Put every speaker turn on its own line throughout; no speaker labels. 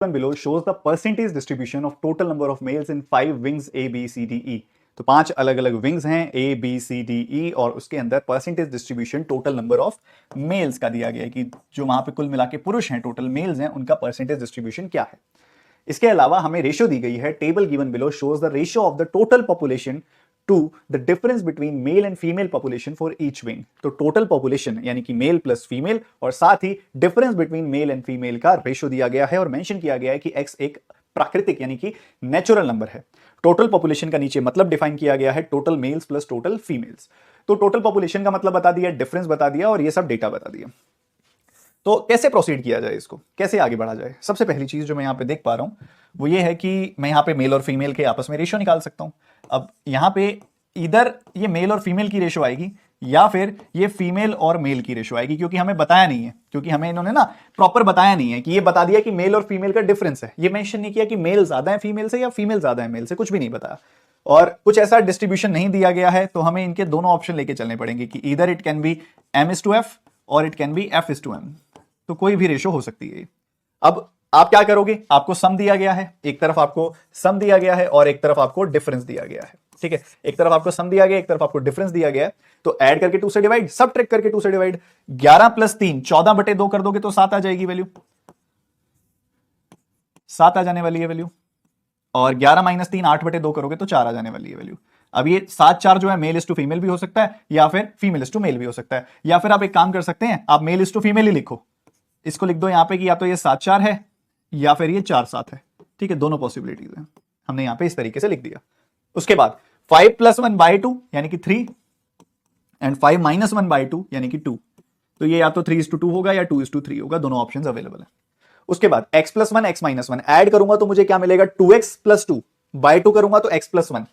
below shows the percentage distribution of total number of males in 5 wings A, B, C, D, E. तो 5 अलग अलग wings हैं A, B, C, D, E और उसके अंदर percentage distribution total number of males का दिया गया है कि जो वहां पे कुल मिला के पुरुष हैं, टोटल मेल्स हैं, उनका परसेंटेज डिस्ट्रीब्यूशन क्या है। इसके अलावा हमें रेशियो दी गई है, table given below shows the ratio of the total population to the difference between male and female population for each wing. तो टोटल पॉपुलेशन यानी कि मेल प्लस फीमेल और साथ ही difference between male and female का ratio दिया गया है और मेंशन किया गया है कि x एक प्राकृतिक यानी कि नेचुरल नंबर है। टोटल पॉपुलेशन का नीचे मतलब डिफाइन किया गया है, total males plus total females. तो टोटल पॉपुलेशन का मतलब बता दिया, डिफरेंस बता दिया और ये सब डेटा बता दिया। तो कैसे प्रोसीड किया जाए, इसको कैसे आगे बढ़ा जाए। सबसे पहली चीज जो मैं यहाँ पे देख पा रहा हूं वो ये है कि मैं यहाँ पे मेल और फीमेल के आपस में रेशियो निकाल सकता हूं। अब यहाँ पे इधर ये मेल और फीमेल की रेशियो आएगी या फिर ये फीमेल और मेल की रेशियो आएगी, क्योंकि हमें बताया नहीं है, क्योंकि हमें इन्होंने ना प्रॉपर बताया नहीं है कि ये बता दिया कि मेल और फीमेल का डिफरेंस है, ये मेंशन नहीं किया कि मेल ज्यादा है फीमेल से या फीमेल ज्यादा है मेल से, कुछ भी नहीं बताया और कुछ ऐसा डिस्ट्रीब्यूशन नहीं दिया गया है। तो हमें इनके दोनों ऑप्शन लेके चलने पड़ेंगे कि इधर इट कैन बी m/f और इट कैन बी f/m। तो कोई भी रेशियो हो सकती है। अब आप क्या करोगे, आपको सम दिया गया है, एक तरफ आपको सम दिया गया है और एक तरफ आपको डिफरेंस दिया गया है। ठीक है, एक तरफ आपको सम दिया गया, एक तरफ आपको डिफरेंस दिया गया है। तो ऐड करके 2 से डिवाइड, सब ट्रिक करके 2 से डिवाइड। 11 + 3 14/2 कर दोगे तो 7 आ जाएगी वैल्यू, 7 आ जाने वाली है वैल्यू। और 11 - 3 8/2 करोगे तो 4 आ जाने वाली है वैल्यू। अब ये 7/4 जो है मेल इज टू फीमेल भी हो सकता है या फिर फीमेल इज टू मेल भी हो सकता है, या फिर आप एक काम कर सकते हैं, आप मेल इज टू फीमेल ही लिखो, इसको लिख दो यहाँ पे कि या तो ये 7/4 है या फिर ये 4/7 है। ठीक है, दोनों पॉसिबिलिटीज हैं, हमने यहाँ पे इस तरीके से लिख दिया। उसके बाद 5 + 1/2 यानी कि 3 एंड 5 - 1/2 यानी कि 2। तो ये या तो 3:2 होगा या 2:3 होगा, दोनों ऑप्शंस अवेलेबल है। उसके बाद x + 1 x - 1 ऐड करूंगा तो मुझे क्या मिलेगा, 2x + 2 /2 करूंगा तो x + 1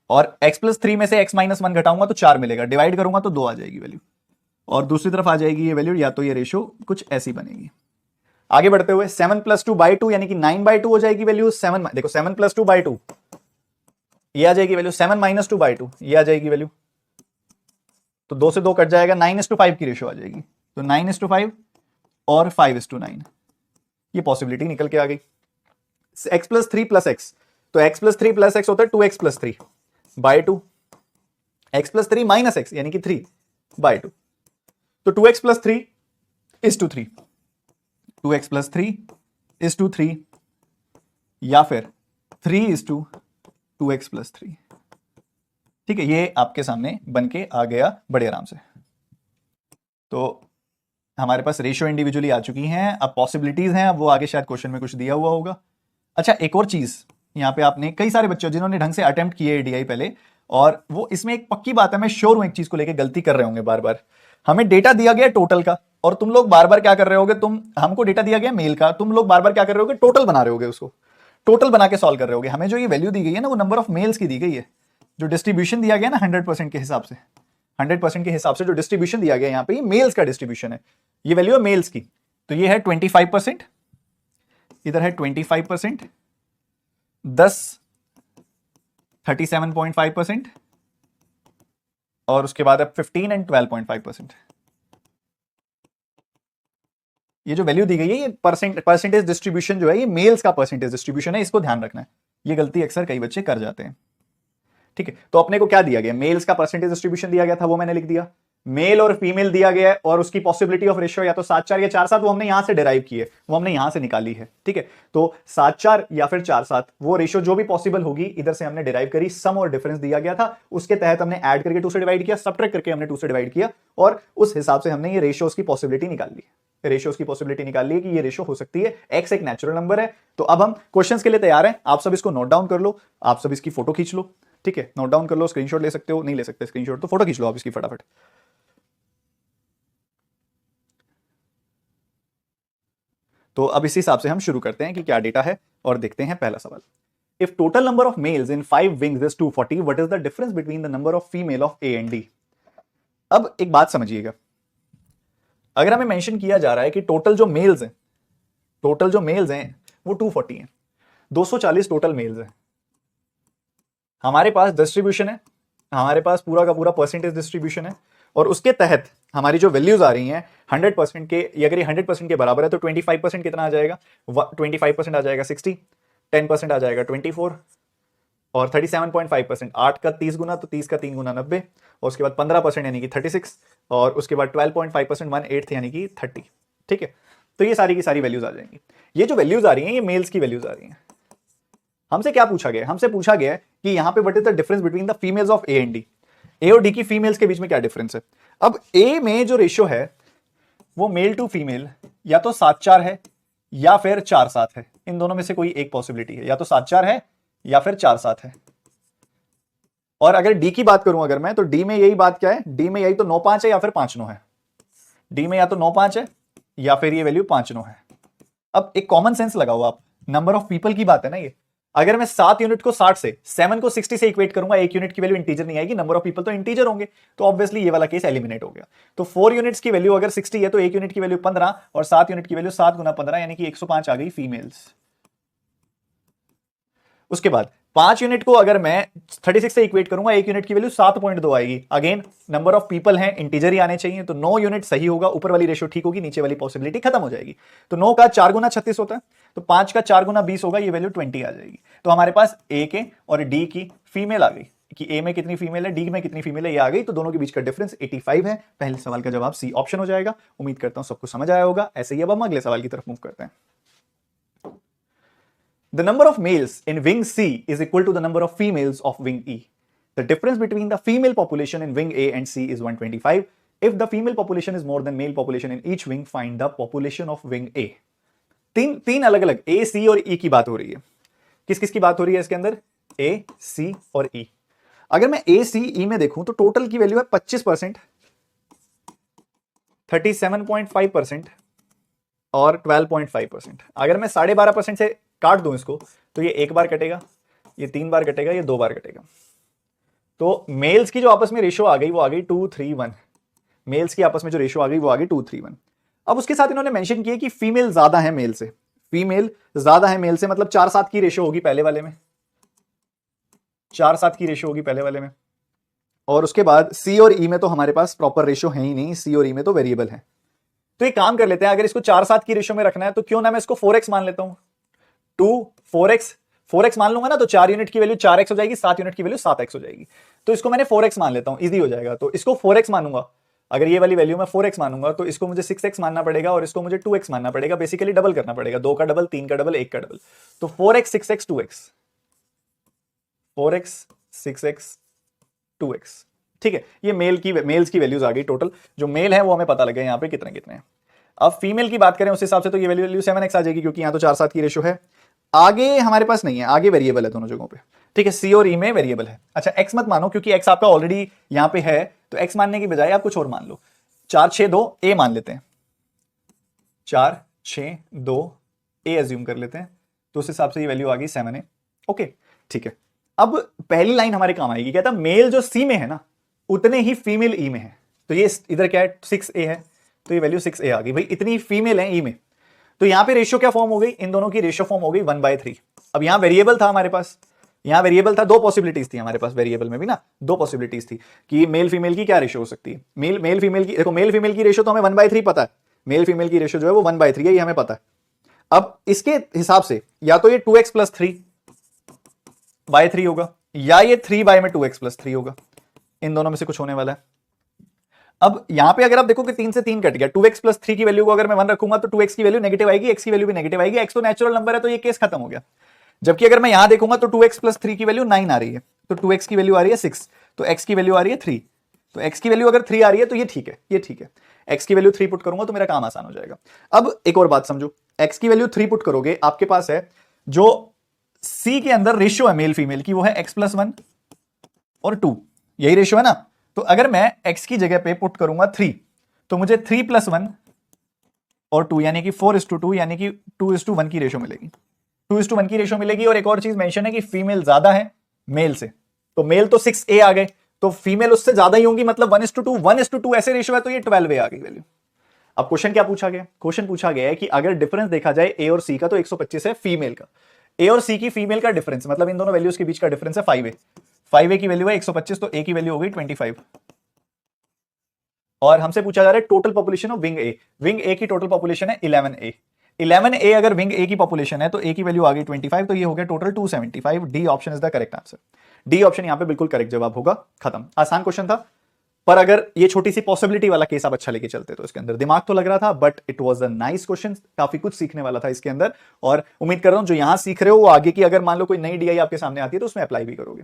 और x + 3 में से x - 1 घटाऊंगा तो 4 मिलेगा, डिवाइड करूंगा तो 2 आ जाएगी वैल्यू और दूसरी तरफ आ जाएगी ये वैल्यू, या तो ये रेशियो कुछ ऐसी बनेगी। आगे बढ़ते हुए 7 + 2/2 यानी कि 9/2 हो जाएगी वैल्यू। 7 देखो 7 + 2/2 ये आ जाएगी वैल्यू, 7 - 2/2 ये आ जाएगी वैल्यू। तो 2 से 2 कट जाएगा, 9:5 की रेशियो आ जाएगी। तो 9:5 और 5:9 ये पॉसिबिलिटी निकल के आ गई। x + 3 + x, तो x + 3 + x होता है 2x + 3/2, x + 3 - x यानी कि 3/2। तो 2x + 3 = 3, 2x + 3 = 3 या फिर 3 = 2x + 3। ठीक है, ये आपके सामने बन के आ गया बड़े आराम से। तो हमारे पास रेशियो इंडिविजुअली आ चुकी हैं, अब पॉसिबिलिटीज हैं, अब वो आगे शायद क्वेश्चन में कुछ दिया हुआ होगा। अच्छा, एक और चीज यहाँ पे, आपने कई सारे बच्चों जिन्होंने ढंग से अटेम्प्ट किए एडीआई पहले, और वो इसमें एक पक्की बात है, मैं श्योर हूं एक चीज को लेके गलती कर रहे होंगे बार बार। हमें डेटा दिया गया टोटल का और तुम लोग बार बार क्या कर रहे होगे, तुम हमको डेटा दिया गया मेल का, तुम लोग बार बार क्या कर रहे होगे, टोटल बना रहे होगे, उसको टोटल बना के सॉल्व कर रहे होगे। हमें जो ये वैल्यू दी गई है ना, वो नंबर ऑफ मेल्स की दी गई है। जो डिस्ट्रीब्यूशन दिया गया ना 100% के हिसाब से, 100% के हिसाब से जो डिस्ट्रीब्यूशन दिया गया यहाँ पे, ये मेल्स का डिस्ट्रीब्यूशन है, ये वैल्यू है मेल्स की। तो ये है 25%, इधर है 25%, 10 37.5% और उसके बाद अब 15 एंड 12.5%। ये जो वैल्यू दी गई है, ये परसेंटेज डिस्ट्रीब्यूशन जो है, ये मेल्स का परसेंटेज डिस्ट्रीब्यूशन है, इसको ध्यान रखना है। ये गलती अक्सर कई बच्चे कर जाते हैं। ठीक है, तो अपने को क्या दिया गया, मेल्स का परसेंटेज डिस्ट्रीब्यूशन दिया गया था, वो मैंने लिख दिया। मेल और फीमेल दिया गया है और उसकी पॉसिबिलिटी ऑफ रेशियो या तो 7/4 या 4/7, वो हमने यहां से डिराइव की है, वो हमने यहां से निकाली है। ठीक है, तो 7/4 या फिर 4/7 वो रेशियो जो भी पॉसिबल होगी इधर से हमने डिराइव करी। सम और डिफरेंस दिया गया था, उसके तहत हमने ऐड करके 2 से डिवाइड किया, सबट्रैक्ट करके हमने 2 से डिवाइड किया और उस हिसाब से हमने ये रेशियोज की पॉसिबिलिटी निकाल ली। रेशियोज की पॉसिबिलिटी निकाल ली कि ये रेशियो हो सकती है, x एक नेचुरल नंबर है। तो अब हम क्वेश्चंस के लिए तैयार हैं, आप सब इसको नोट डाउन कर लो, आप सब इसकी फोटो खींच लो। ठीक है, नोट डाउन कर लो, स्क्रीनशॉट ले सकते हो, नहीं ले सकते स्क्रीनशॉट तो फोटो खींच लो आप इसकी फटाफट। तो अब इस हिसाब से हम शुरू करते हैं कि क्या डेटा है और देखते हैं पहला सवाल। If total number of males in 5 wings is 240, what is the difference between the number of female of A and D. अब एक बात समझिएगा, अगर हमें मेंशन किया जा रहा है कि टोटल जो मेल्स हैं, टोटल जो मेल्स हैं वो 240 हैं, 240 टोटल मेल्स हैं, हमारे पास डिस्ट्रीब्यूशन है, हमारे पास पूरा का पूरा परसेंटेज डिस्ट्रीब्यूशन है, और उसके तहत हमारी जो वैल्यूज आ रही हैं 100% के, अगर ये 100% के बराबर है तो 25% कितना आ जाएगा, 25% आ जाएगा 60, 10% आ जाएगा 24 और 37.5%, 8 का 30 गुना तो 30 का 3 गुना 90, और उसके बाद 15% यानी कि 36, और उसके बाद 12.5% 1/8 यानी कि 30। ठीक है, तो ये सारी की सारी वैल्यूज आ जाएंगी। ये जो वैल्यूज आ रही हैं ये मेल्स की वैल्यूज आ रही हैं। हमसे क्या पूछा गया, हमसे पूछा गया कि यहां पे what is the difference between the females of A and D, A और डी की फीमेल्स के बीच में क्या डिफरेंस है। अब ए में जो रेशियो है वो मेल टू फीमेल या तो 7:4 है या फिर 4:7 है, इन दोनों में से कोई एक पॉसिबिलिटी है, या तो 7:4 है या फिर 4:7 है। और अगर डी की बात करूं अगर मैं, तो डी में यही बात क्या है, डी में यही तो 9:5 है या फिर 5:9 है, डी में या तो 9:5 है या फिर ये वैल्यू 5:9 है। अब एक कॉमन सेंस लगाओ आप, नंबर ऑफ पीपल की बात है ना ये, अगर मैं 7 यूनिट को 60 से, 7 को 60 से इक्वेट करूंगा, एक यूनिट की वैल्यू इंटीजर नहीं आएगी, नंबर ऑफ पीपल तो इंटीजर होंगे, तो ऑब्वियसली ये वाला केस एलिमिनेट हो गया। तो 4 यूनिट्स की वैल्यू अगर 60 है तो एक यूनिट की वैल्यू 15 और 7 यूनिट की वैल्यू 7 गुना 15 यानी कि 105 आ गई फीमेल्स। उसके बाद 5 यूनिट को अगर मैं 36 से इक्वेट करूंगा, एक यूनिट की वैल्यू 7.2 आएगी, अगेन नंबर ऑफ पीपल हैं, इंटीजर ही आने चाहिए, तो 9 यूनिट सही होगा, ऊपर वाली रेशियो ठीक होगी, नीचे वाली पॉसिबिलिटी खत्म हो जाएगी। तो 9 का 4 गुना 36 होता है, तो 5 का 4 गुना 20 होगा, ये वैल्यू 20 आ जाएगी। तो हमारे पास ए के और डी की फीमेल आ गई कि ए में कितनी फीमेल है, डी में कितनी फीमेल है, ये आ गई। तो दोनों के बीच का डिफरेंस 85 है। पहले सवाल का जवाब सी ऑप्शन हो जाएगा। उम्मीद करता हूं सबको समझ आया होगा। ऐसे ही अब हम अगले सवाल की तरफ मूव करते हैं। The number of males in wing C is equal to the number of females of wing E. The difference between the female population in wing A and C is 125. If the female population is more than male population in each wing, find the population of wing A. तीन अलग अलग A, C और E की बात हो रही है। किस किस की बात हो रही है इसके अंदर? A, C और E। अगर मैं A, C, E में देखूं तो टोटल की वैल्यू है 25%, 37.5% और 12.5%। अगर मैं 12.5% से काट दूं इसको तो ये एक बार कटेगा, ये 3 बार कटेगा, ये 2 बार कटेगा। तो मेल्स की जो आपस में रेशियो आ गई वो आ गई 2:3:1। मेल्स की आपस में जो रेशियो आ गई वो आ गई 2:3:1। अब उसके साथ इन्होंने मेंशन किया कि फीमेल ज्यादा है मेल से, फीमेल ज्यादा है मेल से, मतलब 4:7 की रेशियो होगी पहले वाले में, 4:7 की रेशियो होगी पहले वाले में। और उसके बाद सी और ई में तो हमारे पास प्रॉपर रेशियो है ही नहीं, सी और ई में तो वेरिएबल है। तो एक काम कर लेते हैं, अगर इसको 4:7 की रेशियो में रखना है तो क्यों ना मैं इसको 4x मान लेता हूं। 4x मान लूंगा ना तो 4 यूनिट की वैल्यू 4x हो जाएगी, 7 यूनिट की वैल्यू 7x हो जाएगी। तो इसको मैंने 4x मान लेता हूं, इजी हो जाएगा। तो इसको 4x मानूंगा, अगर ये वाली वैल्यू मैं 4x मानूंगा तो इसको मुझे 6x मानना पड़ेगा और इसको मुझे 2x मानना पड़ेगा। बेसिकली डबल करना पड़ेगा, 2 का डबल, 3 का डबल, 1 का डबल। तो 4x 6x 2x, 4x 6x 2x। ठीक है, ये मेल्स की वैल्यूज आ गई टोटल। जो मेल है वो हमें पता लगे यहाँ पे कितने कितने हैं। अब फीमेल की बात करें उस हिसाब से तो ये वैल्यू 7x आ जाएगी, क्योंकि यहाँ तो 4:7 की रेशियो है। आगे हमारे पास नहीं है, आगे वेरिएबल है दोनों जगहों पे। ठीक है, सी और ई में वेरिएबल है। अच्छा, एक्स मत मानो क्योंकि एक्स आपका ऑलरेडी यहाँ पे है, तो एक्स मानने की बजाय आप कुछ और मान लो। 4 6 2 ए मान लेते हैं, 4 6 2 ए एज्यूम कर लेते हैं, तो उस हिसाब से ये वैल्यू आ गई 7a। ओके, ठीक है। अब पहली लाइन हमारे काम आएगी, कहता मेल जो सी में है ना उतने ही फीमेल ई में है। तो ये इधर क्या है, 6a है, तो ये वैल्यू 6a आ गई। भाई इतनी फीमेल है ई में, तो यहां पे रेशियो क्या फॉर्म हो गई, इन दोनों की रेशियो फॉर्म हो गई 1/3। अब यहां वेरिएबल था हमारे पास, यहां वेरिएबल था, दो पॉसिबिलिटीज थी हमारे पास वेरिएबल में भी ना, दो पॉसिबिलिटीज थी कि मेल फीमेल की क्या रेशियो हो सकती है। मेल फीमेल की, देखो मेल फीमेल की रेशियो तो हमें 1/3 पता है, मेल फीमेल की रेशियो जो है वो 1/3 है, ये हमें पता है। अब इसके हिसाब से या तो ये 2x + 3/3 होगा, या ये 3 में 2x + 3 होगा, इन दोनों में से कुछ होने वाला है। अब यहां पे अगर आप देखो कि 3 से 3 कट गया, 2x + 3 की वैल्यू को अगर मैं 1 रखूंगा तो 2x की वैल्यू नेगेटिव आएगी, x की वैल्यू भी नेगेटिव आएगी। x तो नेचुरल नंबर है तो ये केस खत्म हो गया। जबकि अगर मैं यहां देखूंगा तो 2x + 3 की वैल्यू 9 आ रही है, तो 2x की वैल्यू आ रही है 6, तो x की वैल्यू आ रही है 3, तो x की वैल्यू अगर 3 आ रही है तो ये ठीक है, ये ठीक है। x की वैल्यू 3 पुट करूंगा तो मेरा काम आसान हो जाएगा। अब एक और बात समझो, x की वैल्यू 3 पुट करोगे, आपके पास है जो c के अंदर रेशियो है मेल फीमेल की, वो है x + 1 और 2, यही रेशियो है ना। तो अगर मैं x की जगह पे पुट करूंगा 3, तो मुझे 3 + 1 और 2 यानी कि 4:2 यानी कि 2:1 की रेशियो मिलेगी, 2:1 की रेशियो मिलेगी। और एक और चीज मेंशन है कि फीमेल ज्यादा है मेल से, तो मेल तो 6a आ गए, तो फीमेल उससे ज्यादा ही होंगी, मतलब 1:2, 1:2 ऐसे रेशियो है, तो ये 12a आ गई वैल्यू। अब क्वेश्चन क्या पूछा गया, क्वेश्चन पूछा गया है कि अगर डिफरेंस देखा जाए ए और सी का तो 125 है फीमेल का, ए और सी की फीमेल का डिफरेंस मतलब इन दोनों वैल्यूज के बीच का डिफरेंस है 5a की वैल्यू है 125, तो ए की वैल्यू हो गई 25। और हमसे पूछा जा रहा है total population of wing A. Wing A की टोटल पॉपुलेशन है 11A। 11A अगर विंग ए की पॉपुलेशन है तो ए की वैल्यू आ गई 25, तो ये हो गया total 275। D option is the correct answer. D option यहां पे बिल्कुल करेक्ट जवाब होगा। खत्म, आसान क्वेश्चन था, पर अगर ये छोटी सी पॉसिबिलिटी वाला केस आप अच्छा लेके चलते तो इसके अंदर दिमाग तो लग रहा था, but it was a nice question, काफी कुछ सीखने वाला था इसके अंदर। और उम्मीद कर रहा हूं जो यहां सीख रहे हो वो आगे की अगर मान लो कोई नई डीआई आपके सामने आती है तो उसमें अप्लाई भी करोगे।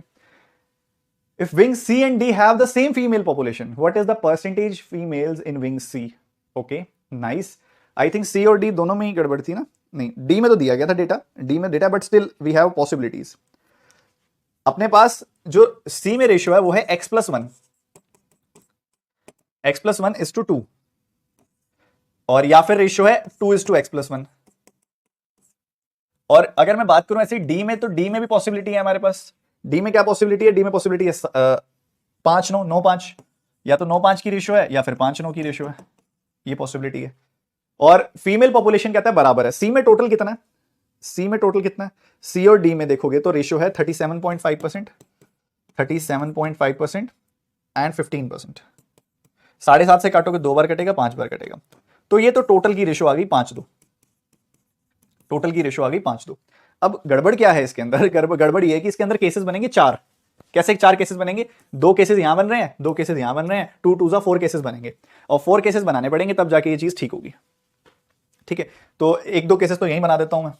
If wings C and D have the same female population, what is the percentage females in wing C? Okay, nice. I think C और D दोनों में ही गड़बड़ थी ना? नहीं, D में तो दिया गया था डेटा, D में data, but still we have possibilities. अपने पास जो C में रेशियो है वो है x+1, x+1 is to 2, और या फिर रेशियो है 2 is to x+1। और अगर मैं बात करूं ऐसे D में, तो D में भी पॉसिबिलिटी है हमारे पास। डी में क्या पॉसिबिलिटी है? डी में पॉसिबिलिटी है 5-9, 9-5, या तो 9-5 की रेशियो है या फिर 5-9 की रेशियो है, ये पॉसिबिलिटी है। और फीमेल पॉपुलेशन कहता है बराबर है। सी में टोटल कितना है? सी में टोटल कितना है? सी और डी में देखोगे तो रेशियो है 37.5%, 37.5% एंड 15%। 7.5 से काटोगे 2 बार कटेगा, 5 बार कटेगा, तो ये तो टोटल की रेशियो आ गई 5-2। टोटल की रेशियो आ गई 5-2। अब गड़बड़ क्या है इसके अंदर? गड़बड़ ये है कि इसके अंदर केसेस बनेंगे 4। कैसे 4 केसेस बनेंगे? 2 केसेस यहां बन रहे हैं, 2 केसेस यहां बन रहे हैं, 2 2 4 केसेस बनेंगे, और 4 केसेस बनाने पड़ेंगे तब जाके ये चीज ठीक होगी। ठीक है, तो 1-2 केसेस तो यहीं बना देता हूं मैं,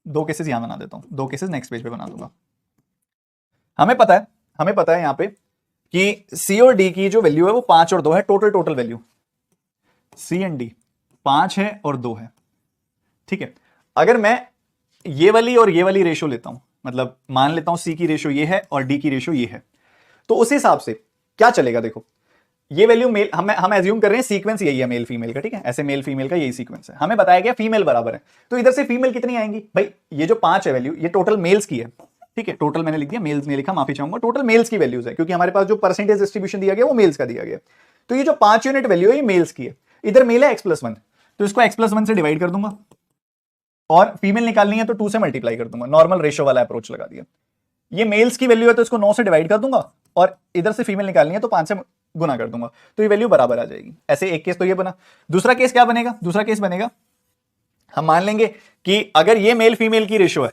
2 केसेस यहां बना देता हूं, 2 केसेस नेक्स्ट पेज पे बना दूंगा। हमें पता है यहां पे कि सी और डी की जो वैल्यू है वो 5 और 2 है। Total value C and D 5 है और 2 है। ठीक है, अगर मैं ये वाली और ये वाली रेशियो लेता हूं, मतलब मान लेता हूं सी की रेशियो ये है और डी की रेशियो ये है, तो उस हिसाब से क्या चलेगा? देखो, ये वैल्यू मेल, हम एज्यूम कर रहे हैं सीक्वेंस यही है मेल फीमेल का। ठीक है, ऐसे मेल फीमेल का यही सीक्वेंस है। हमें बताया गया फीमेल बराबर है, तो इधर से फीमेल कितनी आएंगी भाई? ये जो 5 है वैल्यू, ये टोटल मेल्स की है। ठीक है, टोटल मैंने लिख दिया, मेल्स नहीं लिखा, माफी चाहूंगा। टोटल मेल्स की वैल्यूज है, क्योंकि हमारे पास जो परसेंटेज डिस्ट्रीब्यूशन दिया गया वो मेल्स का दिया गया। तो ये जो 5 यूनिट वैल्यू है ये मेल्स की है। इधर मेल है x+1, तो इसको x+1 से डिवाइड कर दूंगा, और फीमेल निकालनी है तो 2 से मल्टीप्लाई कर दूंगा। नॉर्मल रेशियो वाला अप्रोच लगा दिया। ये मेल्स की वैल्यू है तो इसको 9 से डिवाइड कर दूंगा, और इधर से फीमेल निकालनी है तो 5 से गुना कर दूंगा, तो ये वैल्यू बराबर आ जाएगी। ऐसे एक केस तो ये बना। दूसरा केस क्या बनेगा? दूसरा केस बनेगा, हम मान लेंगे कि अगर ये मेल फीमेल की रेशियो है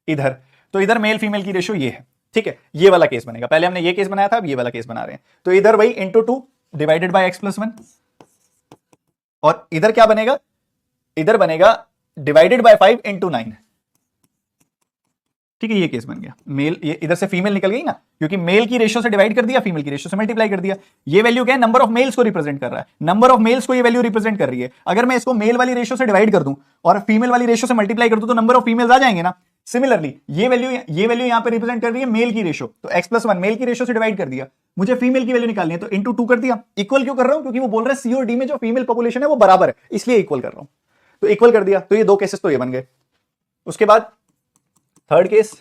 इधर, तो इधर मेल फीमेल की रेशियो ये है। ठीक है, ये वाला केस बनेगा। पहले हमने ये केस बनाया था, अब ये वाला केस बना रहे हैं। तो इधर भाई इंटू 2 डिवाइडेड बाय x+1, और इधर क्या बनेगा? इधर बनेगा डिवाइडेड बाय 5 इंटू 9। ठीक है, ये केस बन गया। मेल, ये इधर से फीमेल निकल गई ना, क्योंकि मेल की रेशियो से डिवाइड कर दिया, फीमेल की रेशियो से मल्टीप्लाई कर दिया। ये वैल्यू क्या है? नंबर ऑफ मेल्स को रिप्रेजेंट कर रहा है। नंबर ऑफ मेल्स को ये वैल्यू रिप्रेजेंट कर रही है। अगर मैं इसको मेल वाली रेशियो से डिवाइड कर दूं और फीमेल वाली रेशियो से मल्टीप्लाई कर दूं, तो नंबर ऑफ फीमेल्स आ जाएंगे ना। सिमिलरली ये वैल्यू यहां पे रिप्रेजेंट कर रही है मेल की रेशियो, तो x+1 मेल की रेशियो से डिवाइड कर दिया। मुझे फीमेल की वैल्यू निकालनी है, तो इंटू 2 कर दिया। इक्वल क्यों कर रहा हूं? क्योंकि वो बोल रहा है सी और डी में जो फीमेल पॉपुलेशन है वो बराबर है, इसलिए इक्वल कर रहा हूं। तो इक्वल कर दिया, तो ये 2 केसेस तो ये बन गए। उसके बाद थर्ड केस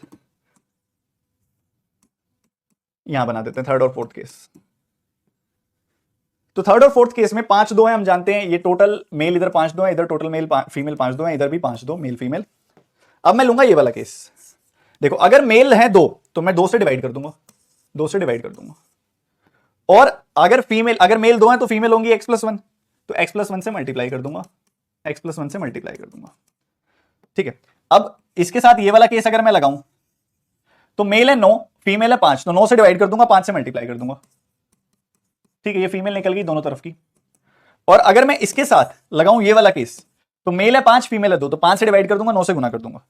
यहां बना देते हैं, थर्ड और फोर्थ केस। तो थर्ड और फोर्थ केस में 5-2 है, हम जानते हैं। ये टोटल मेल इधर 5-2 है, इधर टोटल मेल फीमेल 5-2 है, इधर भी 5-2 मेल फीमेल। अब मैं लूंगा ये वाला केस। देखो, अगर मेल है 2 तो मैं 2 से डिवाइड कर दूंगा, 2 से डिवाइड कर दूंगा। और अगर मेल 2 है तो फीमेल होंगी x+1, तो x+1 से मल्टीप्लाई कर दूंगा, x+1 से मल्टीप्लाई कर दूंगा। ठीक है, अब इसके साथ ये वाला केस अगर मैं लगाऊं, तो मेल है 9, फीमेल है 5, तो 9 से डिवाइड कर दूंगा, 5 से मल्टीप्लाई कर दूंगा। ठीक है, ये फीमेल निकल गई दोनों तरफ की। और अगर मैं इसके साथ लगाऊं ये वाला केस, तो मेल है 5, फीमेल है 2, तो 5 से डिवाइड कर दूंगा, 9 से गुना कर दूंगा।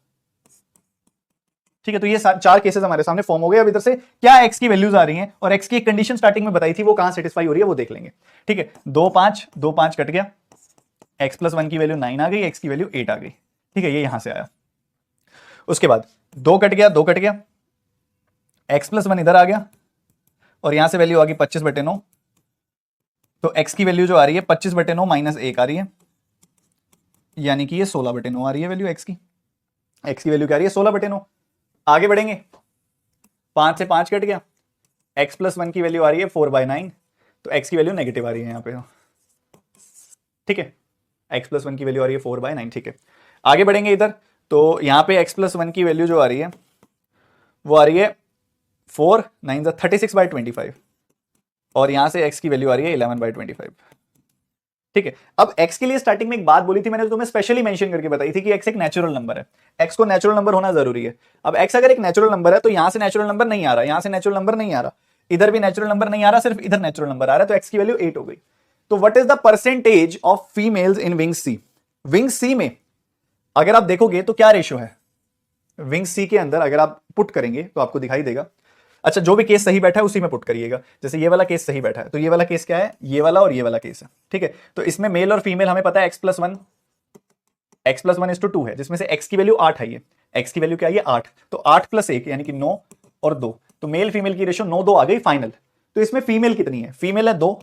ठीक है, तो ये 4 केसेस हमारे सामने फॉर्म हो गए। अब इधर से क्या x की वैल्यूज आ रही हैं, और x की एक कंडीशन स्टार्टिंग में बताई थी, वो कहां सेटिस्फाई हो रही है वो देख लेंगे। ठीक है, 2-5 कट गया, x+1 की वैल्यू 9 आ गई, x की वैल्यू 8 आ गई। ठीक है, ये यहां से आया। उसके बाद 2 कट गया, 2 कट गया, x+1 इधर आ गया, और यहां से वैल्यू आ गई 25/9। तो x की वैल्यू जो आ रही है 25/9 माइनस 1 आ रही है, यानी कि ये 16/9 आ रही है वैल्यू x की। x की वैल्यू क्या आ रही है? 16/9। आगे बढ़ेंगे, 5 से 5 कट गया, x+1 की वैल्यू आ रही है 4/9, तो x की वैल्यू नेगेटिव आ रही है यहां पे। ठीक है, x+1 की वैल्यू आ रही है 4/9। ठीक है, आगे बढ़ेंगे इधर, तो यहां पे x+1 की वैल्यू जो आ रही है वो आ रही है 4 9 36/25, और यहां से x की वैल्यू आ रही है 11/25। ठीक है, अब x के लिए स्टार्टिंग में एक बात बोली थी मैंने, तुम्हें स्पेशली मेंशन करके बताई थी कि x एक नेचुरल नंबर है, x को नेचुरल नंबर होना जरूरी है। अब x अगर एक नेचुरल नंबर है तो यहां से नेचुरल नंबर नहीं आ रहा, यहां से नेचुरल नंबर नहीं आ रहा, इधर भी नेचुरल नंबर नहीं आ रहा, सिर्फ इधर नेचुरल नंबर आ रहा है, तो x की वैल्यू 8 हो गई। तो what is the percentage of females in wing C? Wing C में अगर आप देखोगे तो क्या रेशियो है, विंग सी के अंदर अगर आप पुट करेंगे तो आपको दिखाई देगा। अच्छा, जो भी केस सही बैठा है उसी में पुट करिएगा। जैसे ये वाला केस सही बैठा है तो ये वाला केस क्या है, ये वाला और ये वाला केस है। ठीक है, तो इसमें मेल और फीमेल हमें पता है x+1 है, जिसमें से x की वैल्यू 8 है, ये x की वैल्यू क्या है 8, तो 8 + 1 यानी कि 9 और 2, तो मेल फीमेल की रेशियो 9-2 आ गई फाइनल। तो इसमें फीमेल कितनी है, फीमेल है 2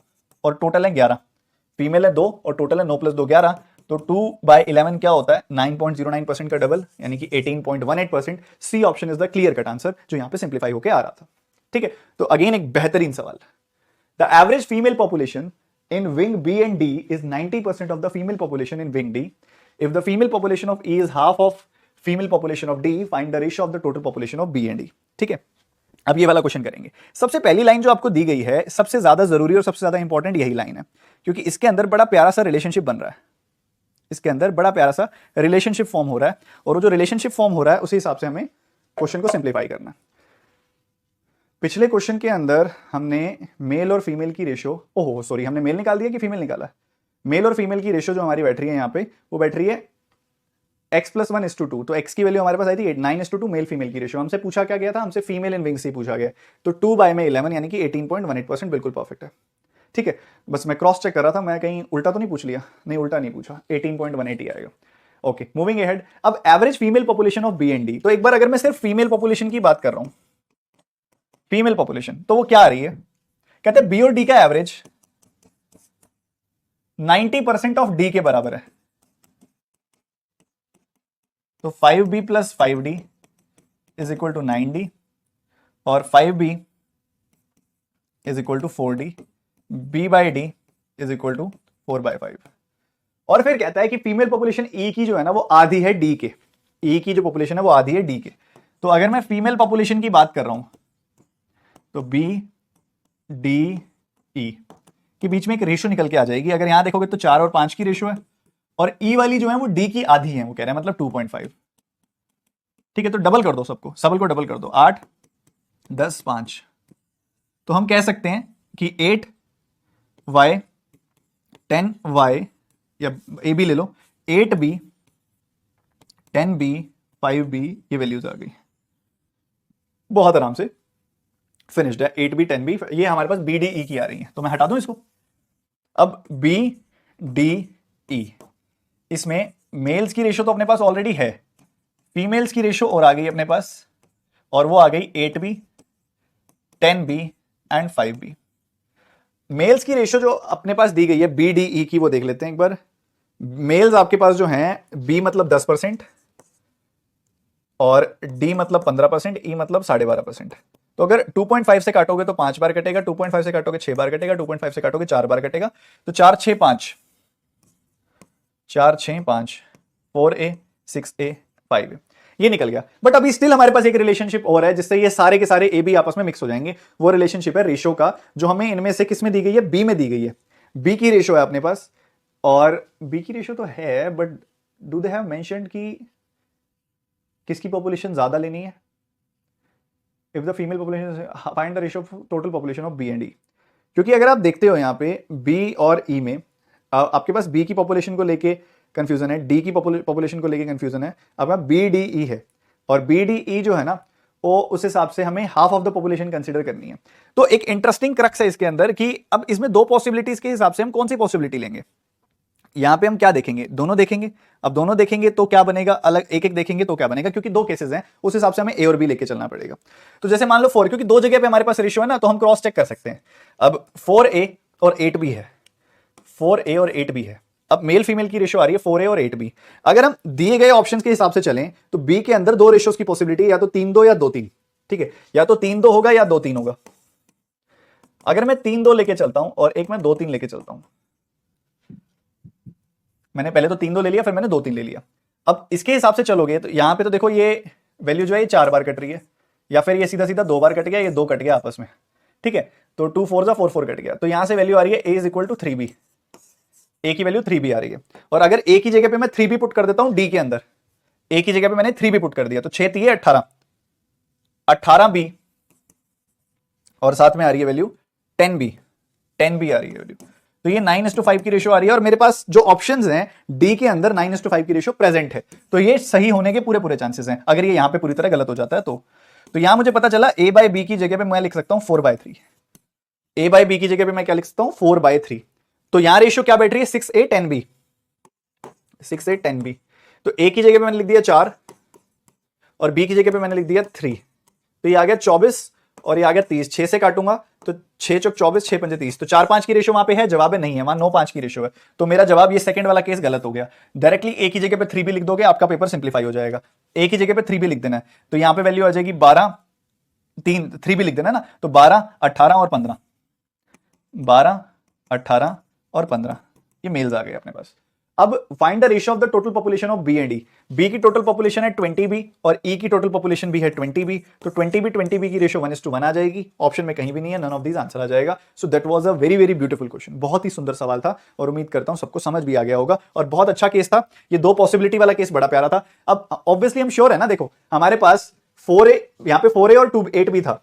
और टोटल है 11, फीमेल है 2 और टोटल है 9 + 2 11, तो 2/11 क्या होता है 9.09% का डबल यानी कि 18.18%। C option is the clear cut answer जो यहां पे सिंप्लीफाई होकर आ रहा था। ठीक है, तो अगेन एक बेहतरीन सवाल, the average female population in wing B and D is 90% of the female population in wing D. If the female population of E is half of female population of D, find the ratio of the total population of B and D. ठीक है, अब ये वाला question करेंगे। सबसे पहली line जो आपको दी गई है, सबसे ज्यादा जरूरी और सबसे ज्यादा इंपॉर्टेंट यही लाइन है, क्योंकि इसके अंदर बड़ा प्यारा सा रिलेशनशिप बन रहा है, इसके अंदर बड़ा प्यारा सा रिलेशनशिप फॉर्म हो रहा है, और वो जो रिलेशनशिप फॉर्म हो रहा है उसी हिसाब से हमें क्वेश्चन को सिंप्लीफाई करना है। पिछले क्वेश्चन के अंदर हमने मेल और फीमेल की रेशियो, ओहो सॉरी, हमने मेल निकाल दिया कि फीमेल निकाला? मेल और फीमेल की रेशियो जो हमारी बैठ रही है यहाँ पे, वो बैठ रही है x+1:2, तो x की वैल्यू हमारे पास आई थी 9:2 मेल फीमेल की रेशियो। हमसे पूछा क्या गया था, हमसे फीमेल इन विंग से पूछा गया, तो 2/11 यानी कि 18.18% बिल्कुल परफेक्ट है। ठीक है, बस मैं क्रॉस चेक कर रहा था, मैं कहीं उल्टा तो नहीं पूछ लिया? नहीं, उल्टा नहीं पूछा, 18.18 आएगा। Okay, moving ahead. अब average female population of B and D, तो एक बार अगर मैं सिर्फ फीमेल पॉपुलेशन की बात कर रहा हूं, फीमेल पॉपुलेशन, तो वो क्या आ रही है, कहते हैं बी और डी का एवरेज 90% ऑफ डी के बराबर है, तो 5b + 5d = 9d और 5b = 4d, b/d = 4/5। और फिर कहता है कि फीमेल पॉपुलेशन ई की जो है ना वो आधी है डी के, ई की जो पॉपुलेशन है वो आधी है डी के। तो अगर मैं फीमेल पॉपुलेशन की बात कर रहा हूं तो बी डी ई के बीच में एक रेशियो निकल के आ जाएगी। अगर यहां देखोगे तो 4 और 5 की रेशियो है, और ई वाली जो है वो डी की आधी है, वो कह रहे हैं मतलब 2.5। ठीक है, तो डबल कर दो सबको, सबल को डबल कर दो, 8 10 5, तो हम कह सकते हैं कि 8y 10y, या ए बी ले लो, 8b 10b 5b, ये वैल्यूज आ गई, बहुत आराम से फिनिश्ड है। 8b 10b, ये हमारे पास बी डी ई की आ रही है, तो मैं हटा दूं इसको। अब बी डी ई, इसमें मेल्स की रेशियो तो अपने पास ऑलरेडी है, फीमेल्स की रेशियो और आ गई अपने पास, और वो आ गई 8b 10b and 5b। Mails की रेशियो जो अपने पास दी गई है बी डी ई की, वो देख लेते हैं एक बार। मेल्स आपके पास जो हैं, बी मतलब 10% और डी मतलब 15%, ई मतलब 12.5%। तो अगर 2.5 से काटोगे तो 5 बार कटेगा, 2.5 से काटोगे 6 बार कटेगा, 2.5 से काटोगे 4 बार कटेगा, तो 4 6 5, 4 6 5, 4a 6a 5a, ये निकल गया। बट अभी स्टिल हमारे पास एक रिलेशनशिप और है जिससे ये सारे के सारे ए बी आपस में मिक्स हो जाएंगे। वो रिलेशनशिप है रेशो का, जो हमें इनमें से किस में दी गई है, बी में दी गई है। बी की रेशो है अपने पास, और बी की रेशो तो है, but do they have mentioned कि किसकी पॉपुलेशन ज्यादा लेनी है? If the female population, find the ratio of total population of B and E. क्योंकि अगर आप देखते हो यहाँ पे बी और ई में, आपके पास बी की पॉपुलेशन को लेके कंफ्यूजन है, डी की पॉपुलेशन को लेके कंफ्यूजन है, अब बी डी ई है, और बी डी ई जो है ना वो उस हिसाब से हमें half of the population consider करनी है। तो एक इंटरेस्टिंग क्रक्स है इसके अंदर कि अब इसमें दो पॉसिबिलिटीज के हिसाब से हम कौन सी पॉसिबिलिटी लेंगे। यहां पे हम क्या देखेंगे, दोनों देखेंगे। अब दोनों देखेंगे तो क्या बनेगा, अलग एक एक देखेंगे तो क्या बनेगा, क्योंकि दो केसेस हैं उस हिसाब से हमें ए और बी लेके चलना पड़ेगा। तो जैसे मान लो 4, क्योंकि दो जगह पे हमारे पास रेशियो है ना, तो हम क्रॉस चेक कर सकते हैं। अब 4a और 8b है, 4a और 8b है। अब मेल फीमेल की रेशियो आ रही है 4a और 8b। अगर हम दिए गए ऑप्शंस के हिसाब से चलें तो बी के अंदर दो रेशियोज की पॉसिबिलिटी है, या तो 3-2 या 2-3। ठीक है, या तो 3-2 होगा या 2-3 होगा। अगर मैं 3-2 लेके चलता हूं और एक मैं 2-3 लेके चलता हूं, मैंने पहले तो 3-2 ले लिया, फिर मैंने 2-3 ले लिया। अब इसके हिसाब से चलोगे तो यहां पे तो देखो ये वैल्यू जो है ये 4 बार कट रही है, या फिर ये सीधा सीधा 2 बार कट गया, ये 2 कट गया आपस में। ठीक है, तो 2 4 जा 4 4 कट गया, तो यहां से वैल्यू आ रही है a is equal to 3b, a की वैल्यू 3b आ रही है। और अगर a की जगह पे मैं 3b पुट कर देता हूं d के अंदर, a की जगह पे मैंने 3b पुट कर दिया, तो 6 3 18, 18b और साथ में आ रही है वैल्यू 10b, 10b आ रही है वैल्यू। तो ये 9:5 की रेशियो आ रही है और मेरे पास जो ऑप्शंस हैं डी के अंदर 9:5 की रेशियो प्रेजेंट है, तो ये सही होने के पूरे पूरे चांसेस हैं। अगर ये यहां पे पूरी तरह गलत हो जाता है तो यहां मुझे पता चला a बाय बी की जगह पे मैं लिख सकता हूं 4/3, a बाय बी की जगह पे मैं क्या लिख सकता हूं 4/3। तो यहां रेशियो क्या बैठ रही है 6a 10b, 6a 10b। तो a की जगह पे मैंने लिख दिया 4 और b की जगह पे मैंने लिख दिया 3, तो ये आ गया 24 और ये आ गया 30, 6 से काटूंगा तो 6 चौक 24, 6 पंजे 30, तो 4 5 की रेशियो वहां पे है, जवाब है नहीं है, वहां 9 5 की रेशियो है। तो मेरा जवाब ये सेकंड वाला केस गलत हो गया। डायरेक्टली ए की जगह पे 3b लिख दोगे, आपका पेपर सिंप्लीफाई हो जाएगा। ए की जगह पे 3b लिख देना है, तो यहां पे वैल्यू आ जाएगी 12, 3 भी लिख देना है ना, तो 12 18 और 15, 12 18 और 15 ये मेल्स आ गए अपने पास। अब find the ratio of the total population of B and E. B की टोटल पॉपुलेशन है 20b और ई की टोटल पॉपुलेशन भी है 20b, तो 20b की रेशियो 1:1 आ जाएगी। ऑप्शन में कहीं भी नहीं है, नन ऑफ दीज आंसर आ जाएगा। So that was a very very beautiful question, बहुत ही सुंदर सवाल था और उम्मीद करता हूं सबको समझ भी आ गया होगा और बहुत अच्छा केस था। ये 2 पॉसिबिलिटी वाला केस बड़ा प्यारा था। अब ऑब्वियसली हम श्योर है ना, देखो हमारे पास 4a, यहां पे 4a और 8b था,